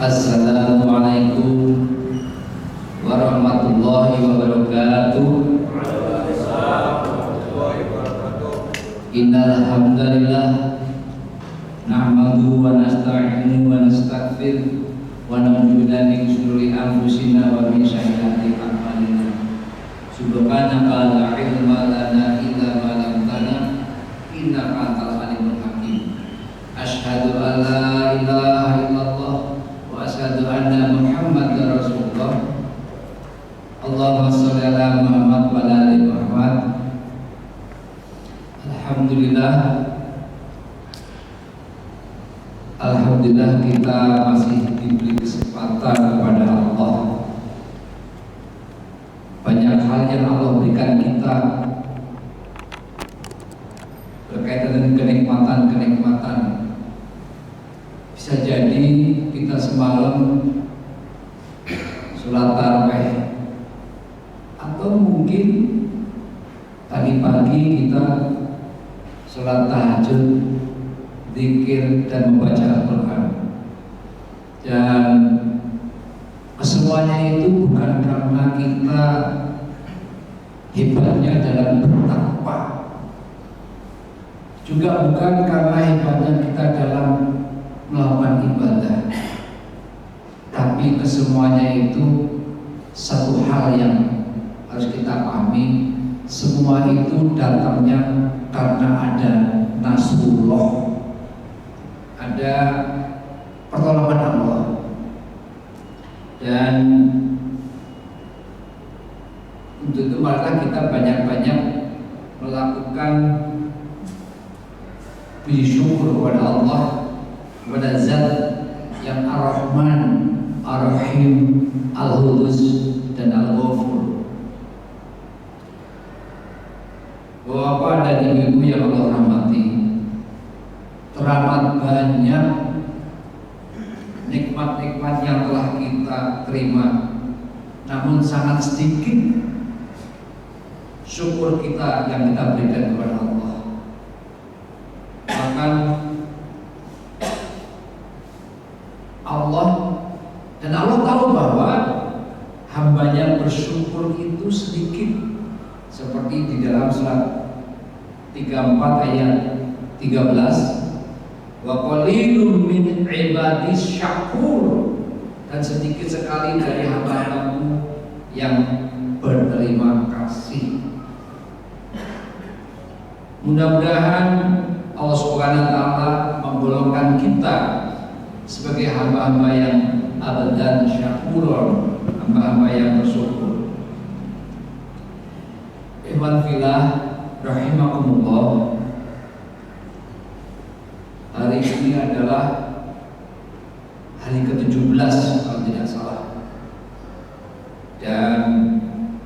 Assalamualaikum warahmatullahi wabarakatuh. Innal hamdalillah nahmaduhu wa nasta'inuhu wa nastaghfiruh wa na'udzu billahi min shururi anfusina wa min sayyiati a'malina. Subhanaka la ilma lana illa ma 'allamtana innaka antal alimul hakim. Asyhadu an la ilaha illallah wa asyhadu anna Muhammadar Rasulullah. Allahumma shalli ala Muhammad wa ala ali Muhammad. Alhamdulillah kita masih diberi kesempatan kepada Allah. Banyak hal yang Allah berikan kita berkaitan dengan kenikmatan. Bisa jadi kita semalam sholat tarawih, atau mungkin tadi pagi kita sholat tahajud, zikir dan membaca Al-Quran. Dan kesemuanya itu bukan karena kita hebatnya dalam bertakwa, juga bukan karena hebatnya kita dalam melakukan ibadah, tapi kesemuanya itu satu hal yang harus kita pahami. Semua itu datangnya karena ada nasrullah, ada pertolongan Allah. Dan untuk itu marilah kita banyak-banyak melakukan puji syukur kepada Allah, kepada Zat yang Ar-Rahman, Ar-Rahim, Al-Hudus dan Al-Ghafur. Bapak dan ibu-ibu yang Allah rahmati, teramat banyak nikmat-nikmat yang telah kita terima, namun sangat sedikit syukur kita yang kita berikan kepada Allah. Bahkan Allah tahu bahwa hambanya bersyukur itu sedikit, seperti di dalam surat 34 ayat 13, wa qalilun min ibadis syakur, dan sedikit sekali dari hamba-hambamu yang berterima kasih. Mudah-mudahan Allah Subhanahu wa taala menggolongkan kita sebagai hamba-hamba yang abadan syakurun, hamba-hamba yang bersyukur. Ikhwan fillah rahimakumullah, hari ini adalah hari ke-17 kalau tidak salah, dan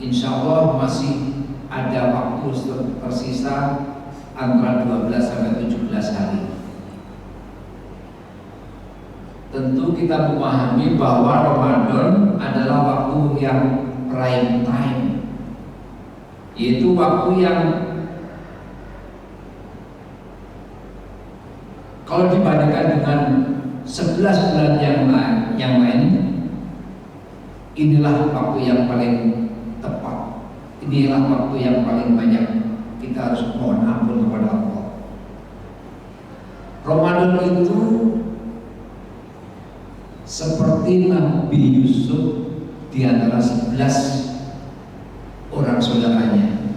insya Allah masih ada waktu tersisa antara 12 sampai 17 hari. Tentu kita memahami bahwa Ramadan adalah waktu yang prime time, yaitu waktu yang kalau dibandingkan dengan 11 bulan yang lain, inilah waktu yang paling tepat. Inilah waktu yang paling banyak kita harus mohon ampun kepada Allah. Ramadan itu seperti Nabi Yusuf di antara 11 orang saudaranya.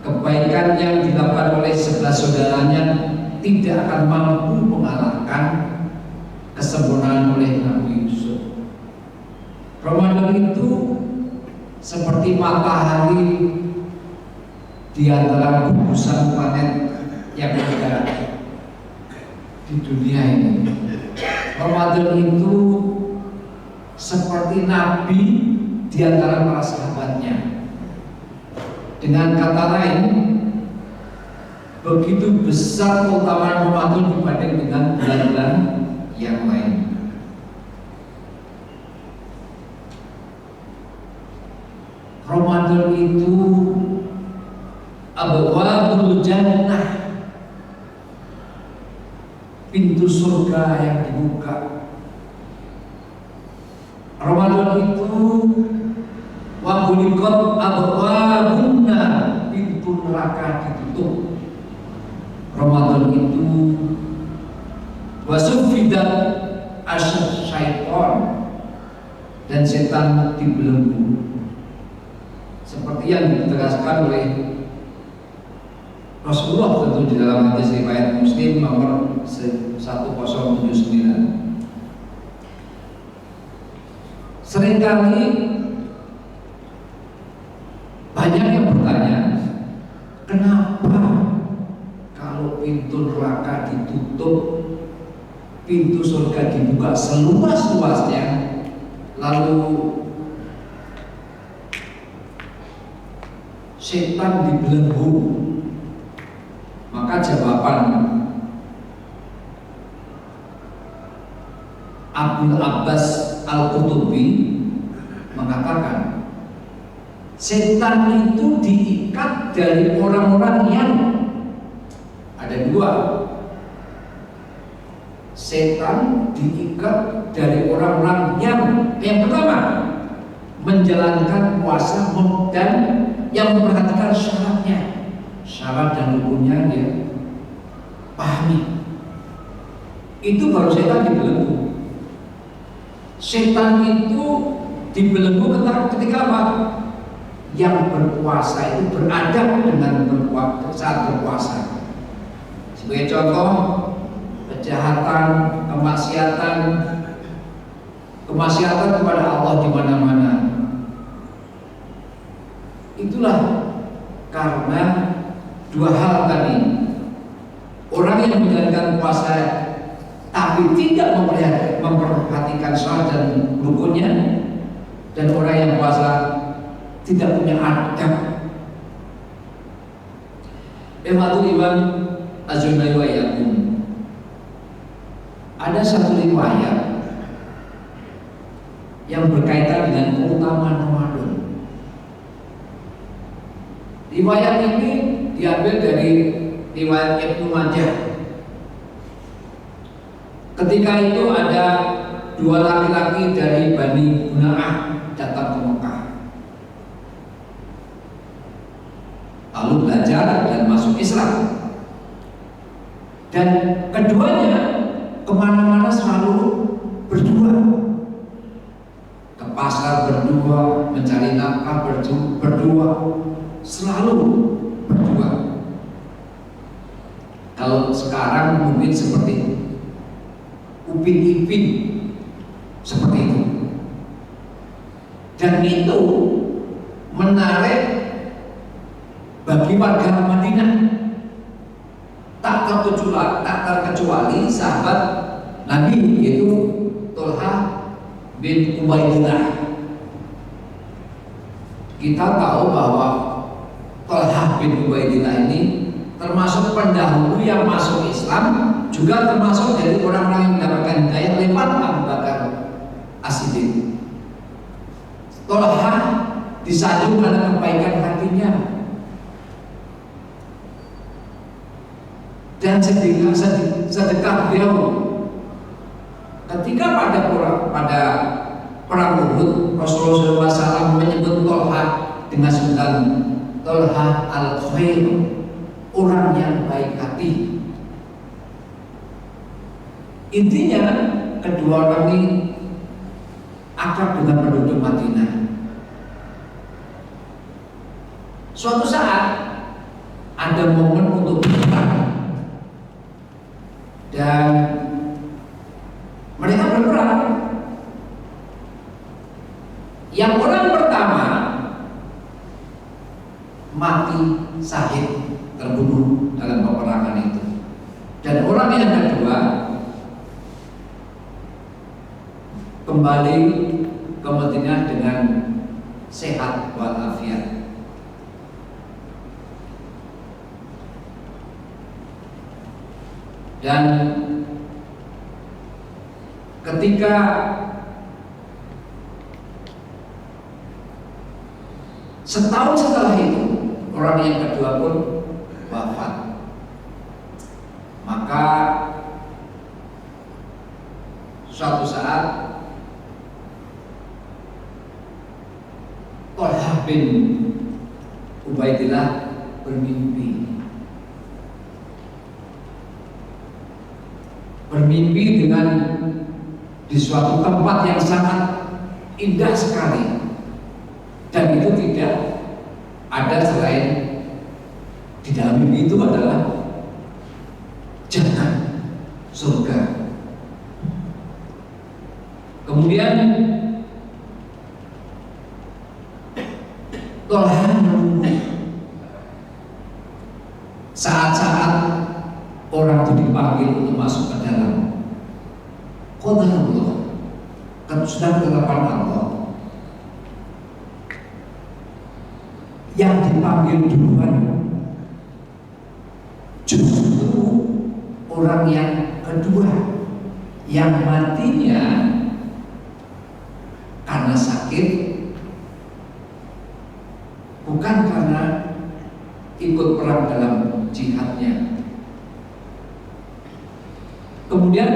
Kebaikan yang dilakukan oleh 11 saudaranya tidak akan mampu mengalahkan kesempurnaan oleh Nabi Yusuf. Ramadan itu seperti matahari di antara gugusan planet yang ada di dunia ini. Ramadan itu seperti Nabi di antara para sahabatnya. Dengan kata lain, begitu besar keutamaan Ramadan dibanding dengan bulan-bulan yang lain. Ramadan itu abwabul jannah, pintu surga yang dibuka. Ramadan itu wa buliqat abwabunna, pintu neraka ditutup. Ramadan itu wasuffidat asyaiton, dan setan dibelenggu, seperti yang ditegaskan oleh Rasulullah tentu di dalam hadis riwayat Muslim nomor 1079. Seringkali banyak yang bertanya, kenapa kalau pintu neraka ditutup, pintu surga dibuka seluas-luasnya, lalu setan dibelenggu? Maka jawaban Abdul Abbas Al-Qutubi mengatakan, setan itu diikat dari orang-orang yang ada dua. Setan diikat dari orang-orang yang pertama menjalankan puasa dan yang memperhatikan syarat dan rukunnya dia pahami. Itu baru setan dibelenggu. Setan itu dibelenggu ketika apa? Yang berpuasa itu beradab dengan saat berpuasa. Sebagai contoh, kejahatan, kemaksiatan kepada Allah di mana-mana. Itulah karena dua hal tadi. Orang yang menjalankan puasa tapi tidak memperhatikan syarat dan rukunnya, dan orang yang puasa tidak punya adab. Ikhwatul iman azunai wa iyyakum. Ada satu riwayat yang berkaitan dengan keutamaan Ramadan. Riwayat ini diambil dari riwayat Ibnu Majah. Ketika itu ada dua laki-laki dari Bani Guna'ah datang ke Mekah, lalu belajar dan masuk Islam. Dan keduanya kemana-mana selalu berdua, ke pasar berdua, mencari nafkah berdua, selalu berdua. Kalau sekarang mungkin seperti Upin Ipin, seperti itu. Dan itu menarik bagi warga Madinah. Tak terkecuali sahabat Nabi, yaitu Tolha bin Ubaidillah. Kita tahu bahwa Tolha bin Ubaidillah ini termasuk pendahulu yang masuk Islam, juga termasuk dari orang-orang yang mendapatkan hidayah lewat Abu Bakar As-Siddiq. Tolha disanjung pada kebaikan hatinya dan sedekah beliau. Ketika pada perang Uhud, Rasulullah SAW menyebut Tolha dengan sebutan Tolha al-Khair, orang yang baik hati. Intinya kedua orang ini akrab dengan penduduk Madinah. Suatu saat ada momen untuk berperang, dan mereka berperang. Yang orang pertama mati syahid, terbunuh dalam peperangan itu, dan orang yang kedua kembali ke Madinah dengan sehat walafiat. Dan ketika setahun setelah itu orang yang kedua pun wafat, maka suatu saat Thalhah bin Ubaidillah bermimpi dengan di suatu tempat yang sangat indah sekali, dan itu tidak ada selain di dalam mimpi itu adalah jannah, surga. Kemudian Thalhah menunggu saat-saat orang itu dipanggil untuk masuk ke dalam qadarullah, kan sudah ketetapan Allah. Yang dipanggil duluan justru orang yang kedua, yang matinya karena sakit, bukan karena ikut perang dalam jihadnya. Kemudian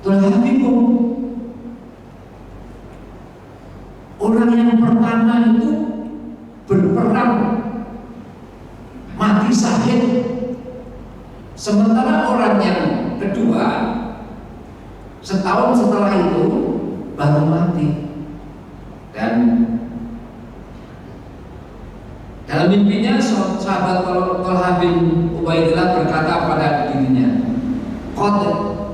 Thalhah bingung. Orang yang pertama itu berperang mati syahid, sementara orang yang kedua setahun setelah itu baru mati. Dan dalam mimpinya sahabat Thalhah bin Ubaidillah berkata pada dirinya, qad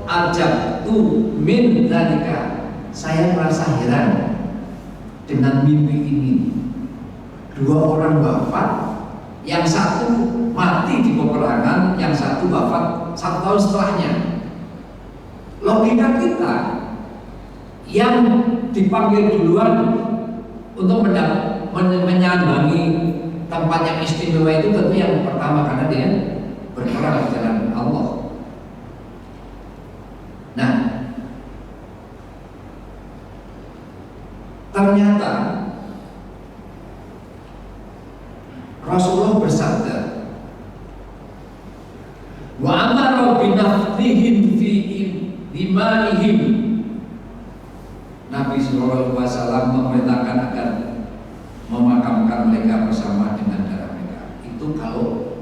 ajabtu min dzalika, saya merasa heran dengan mimpi ini. Dua orang wafat, yang satu mati di peperangan, yang satu wafat 1 tahun setelahnya. Logika kita, yang dipanggil duluan untuk menyambangi tempat yang istimewa itu tentu yang pertama, karena dia berperang di jalan Allah. Nah, ternyata Rasulullah bersabda, wa amara bi nafdihim fi dimaihim. Nabi sallallahu alaihi wasallam memerintahkan agar memakamkan mereka bersama dengan darah mereka. Itu kalau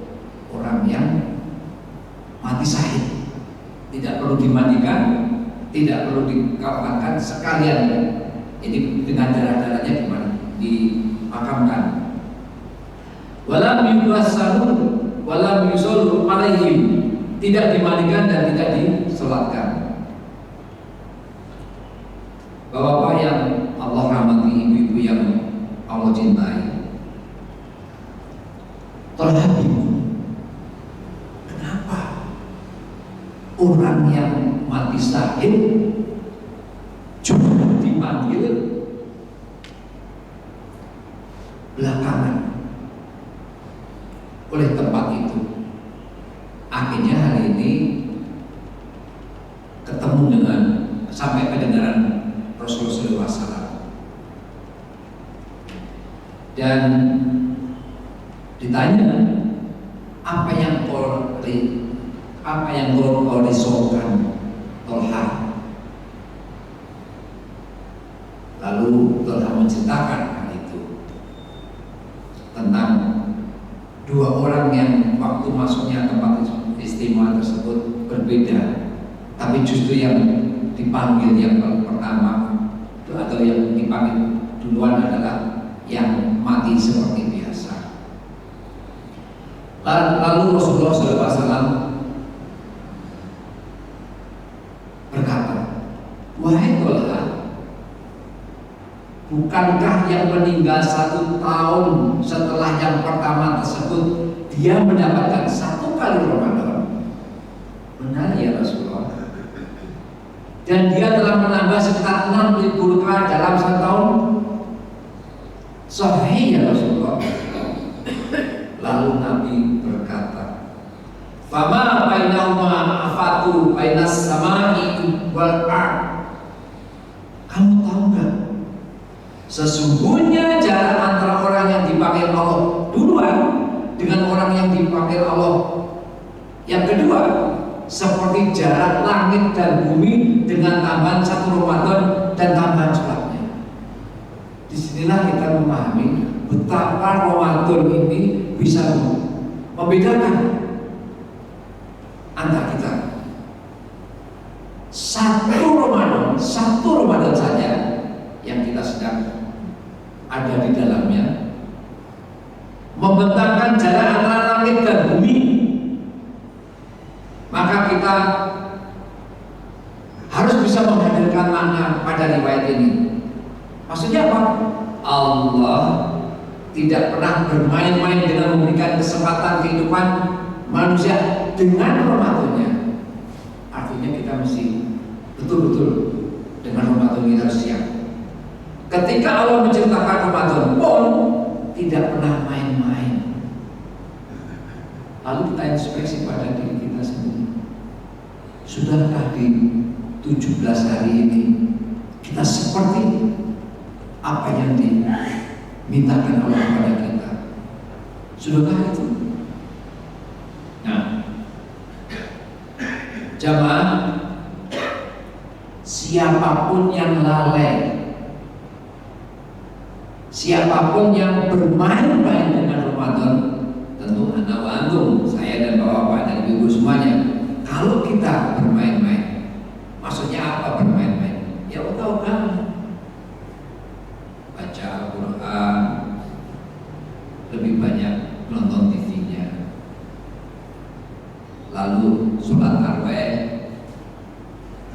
orang yang mati syahid, tidak perlu dimandikan, tidak perlu dikafankan, sekalian ini dengan darah-darahnya dimakamkan. Walam yughassalun walam yusallu alaihim, tidak dimandikan dan tidak disolatkan. Bapak-bapak yang Allah rahmati, ibu-ibu yang Allah cintai, Thalhah bingung, kenapa orang yang mati syahid juga dipanggil belakangan oleh tempat itu. Akhirnya hari ini ketemu dengan, sampai kedengaran Rasulullah SAW, dan ditanya apa yang kau risaukan Thalhah. Lalu Thalhah menceritakan hal itu tentang dua orang yang waktu masuknya tempat istimewa tersebut berbeda, tapi justru yang dipanggil yang pertama atau yang dipanggil duluan adalah yang mati seperti biasa. Lalu Rasulullah SAW berkata, wahai Thalhah, bukankah yang meninggal 1 tahun setelah yang pertama tersebut dia mendapatkan 1 kali Ramadan? Benar ya Rasulullah. Dan dia telah menambah sekitar 6.000 rakaat dalam 1 tahun. Sahih ya Rasulullah. Lalu Nabi berkata, fama bainahuma afatu bainas samai wal ard. Kamu tahu gak, sesungguhnya jarak antara orang yang dipanggil Allah duluan dengan orang yang dipanggil Allah yang kedua seperti jarak langit dan bumi dengan tambahan 1 Ramadan dan tambahan sholatnya. Disinilah kita memahami betapa Ramadan ini bisa membedakan antara kita. Satu Ramadan saja yang kita sedang ada di dalamnya membentangkan jarak antara langit dan bumi, maka kita harus bisa menghadirkan makna pada riwayat ini. Maksudnya apa? Allah tidak pernah bermain-main dengan memberikan kesempatan kehidupan manusia dengan Ramadannya. Artinya kita mesti betul-betul dengan Ramadan kita harus siap. Ketika Allah menciptakan Ramadan pun tidak pernah main-main. Lalu kita inspeksi pada diri kita sendiri. Sudahkah di 17 hari ini kita seperti apa yang dimintakan Allah kepada kita? Sudahkah itu? Nah, jamaah, siapapun yang lalai, siapapun yang bermain-main dengan Ramadan, tentu anda wa antum, saya dan bapak-bapak dan ibu semuanya, kalau kita bermain-main, maksudnya apa bermain-main? Ya tahu kan, baca Al-Quran, lebih banyak nonton TV-nya, lalu sholat tarawih,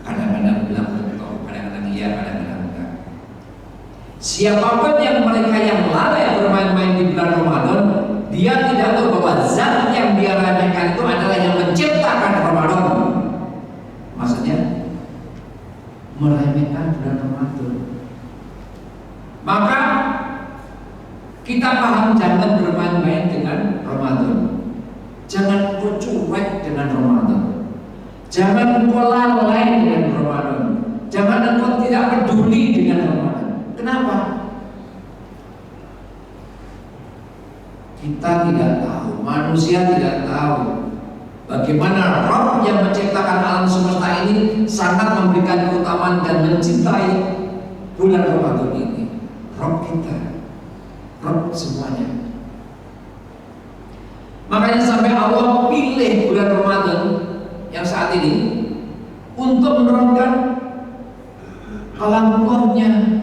kadang-kadang bilang betul, kadang-kadang iya, kadang-kadang enggak. Siapapun yang mereka yang lalai bermain-main di bulan Ramadan, dia tidak tahu bahwa zat yang dia remehkan itu adalah yang menciptakan Ramadan. Maksudnya meremehkan bulan Ramadan. Maka kita paham jangan bermain-main dengan Ramadan. Jangan engkau cuek dengan Ramadan. Jangan engkau lalai dengan Ramadan. Jangan engkau tidak peduli dengan Ramadan. Kenapa? Kita tidak tahu, manusia tidak tahu bagaimana Rabb yang menciptakan alam semesta ini sangat memberikan keutamaan dan mencintai bulan Ramadan ini. Rabb kita, Rabb semuanya. Makanya sampai Allah pilih bulan Ramadan yang saat ini untuk menurunkan kalam-Nya.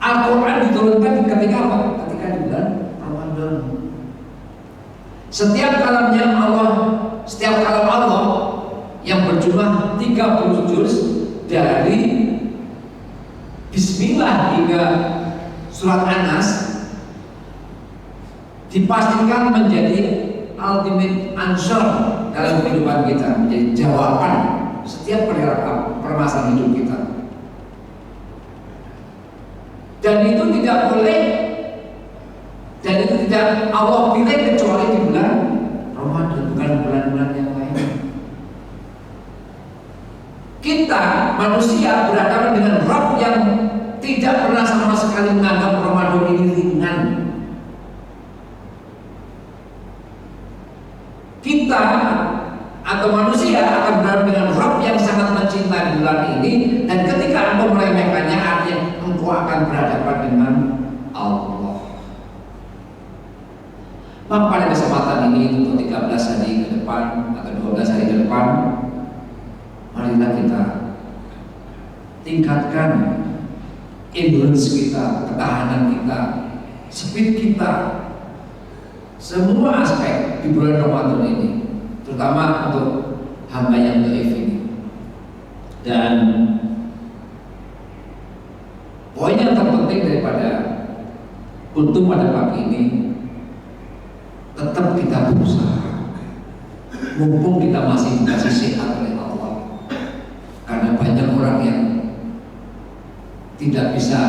Al-Quran diturunkan ketika apa? Ketika di bulan Ramadan. Setiap kalam Allah yang berjumlah 30 juz dari Bismillah hingga surat An-Nas dipastikan menjadi ultimate answer dalam kehidupan kita, menjadi jawaban setiap permasalahan hidup kita. Dan itu tidak boleh, dan itu tidak Allah pilih kecuali di bulan Ramadan, bukan bulan-bulan yang lain. Kita manusia berhadapan dengan Rabb yang tidak pernah sama sekali menganggap Ramadan ini ringan. Kita atau manusia akan berhadapan dengan Rabb yang sangat mencintai bulan ini, dan ketika engkau meremehkannya, artinya engkau akan berhadapan dengan Allah. Maka pada kesempatan ini untuk 13 hari ke depan atau 12 hari ke depan, marilah kita tingkatkan endurance kita, ketahanan kita, speed kita, semua aspek di bulan Ramadan ini, terutama untuk hamba yang dhaif ini. Dan poin yang terpenting daripada untuk pada pagi ini, tetap kita berusaha, mumpung kita masih dikasih sehat oleh Allah. Karena banyak orang yang tidak bisa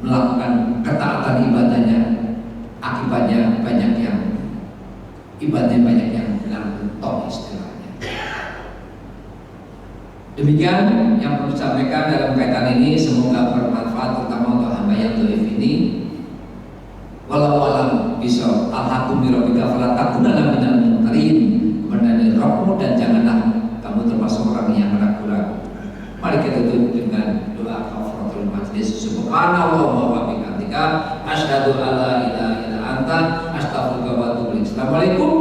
melakukan ketaatan ibadahnya, akibatnya banyak yang ibadahnya banyak yang bilang mentok istilahnya. Demikian yang perlu disampaikan dalam kaitan ini, semoga bermanfaat terutama untuk hamba yang dhaif ini. Walau alam bisa alhaqum bi rabbika fala takunanna minal mumtarin. Kemudian Rabbmu, dan janganlah Subhanallah wa bihamdika asyhadu alla ilaha illa anta astaghfiruka wa atubu ilaik. Assalamualaikum